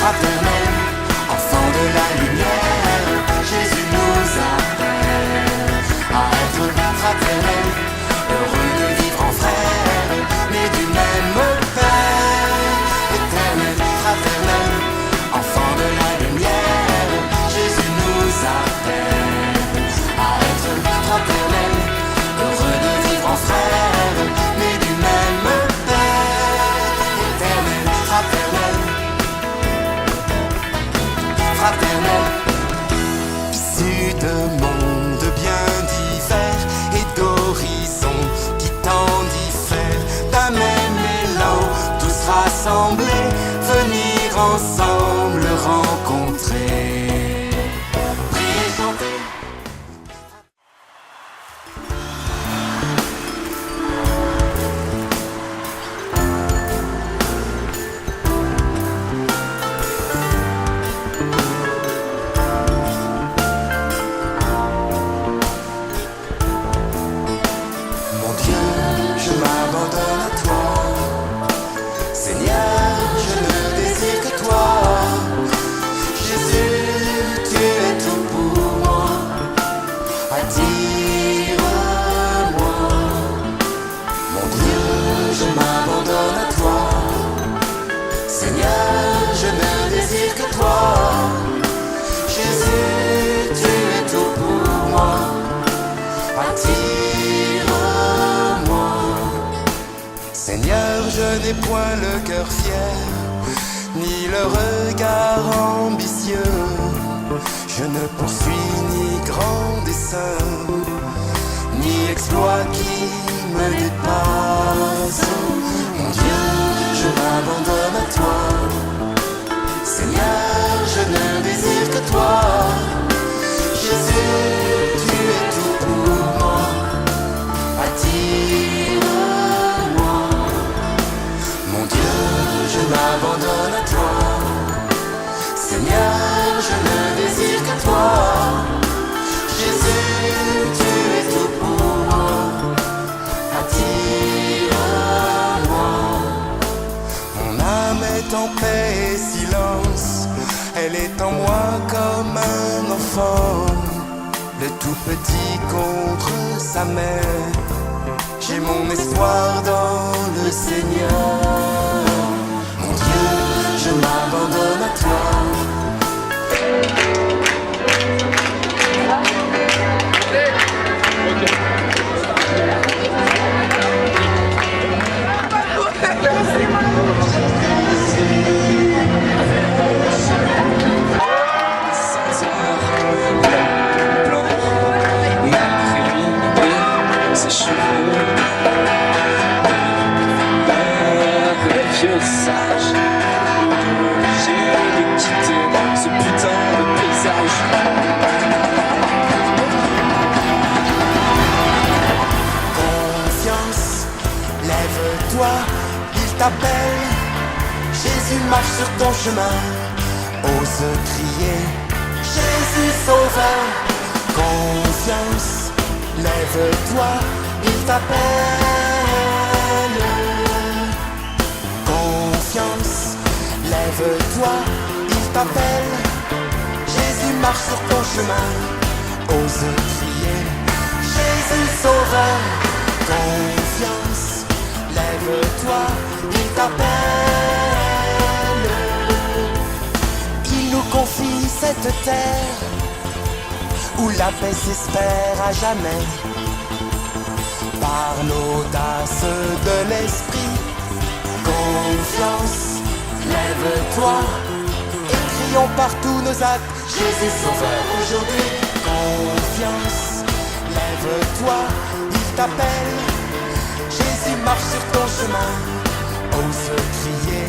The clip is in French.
fraternel, enfant de la lumière, Jésus nous appelle à être fraternel, heureux de vivre en frères, mais du même Père, éternel, fraternel, enfant de la lumière, Jésus nous appelle à être fraternel, heureux de vivre en frères, mais du même Père, éternel, fraternel, fraternel, issus de mondes bien divers et d'horizons qui tant diffèrent, d'un même élan, tous rassemblés, venir ensemble rencontrer, prier, chanter. Mon Dieu, je m'abandonne à toi. Seigneur, je ne désire que toi. Jésus, tu es tout pour moi. Attire-moi. Mon Dieu, je m'abandonne à toi. Seigneur, je ne désire que toi. Jésus, tu es tout pour moi. Attire-moi. Seigneur, je n'ai point le cœur fier, ni le regard ambitieux. Je ne poursuis ni grand dessein, ni exploit qui me dépasse. Mon Dieu, je m'abandonne à toi. Seigneur, je ne désire que toi. Jésus, tu es tout pour moi. Attire-moi. Mon Dieu, je m'abandonne à toi. Seigneur, je ne désire que toi. Jésus, tu es tout pour moi. Attire-moi. Mon âme est en paix et silence. Elle est en moi comme un enfant, le tout petit contre sa mère. J'ai mon espoir dans le Seigneur. Mon Dieu, je m'abandonne à toi. Ses cheveux, vieux sage, j'ai de quitter ce putain de paysage. Confiance, lève-toi, il t'appelle. Jésus marche sur ton chemin. Ose crier, Jésus sauveur. Confiance, lève-toi, il t'appelle. Confiance, lève-toi, il t'appelle. Jésus marche sur ton chemin. Ose crier, Jésus sauveur. Confiance, lève-toi, il t'appelle. Il nous confie cette terre où la paix s'espère à jamais. Par l'audace de l'esprit, confiance, lève-toi et crions partout nos actes. Jésus sauveur aujourd'hui. Confiance, lève-toi, il t'appelle. Jésus marche sur ton chemin. Ose crier,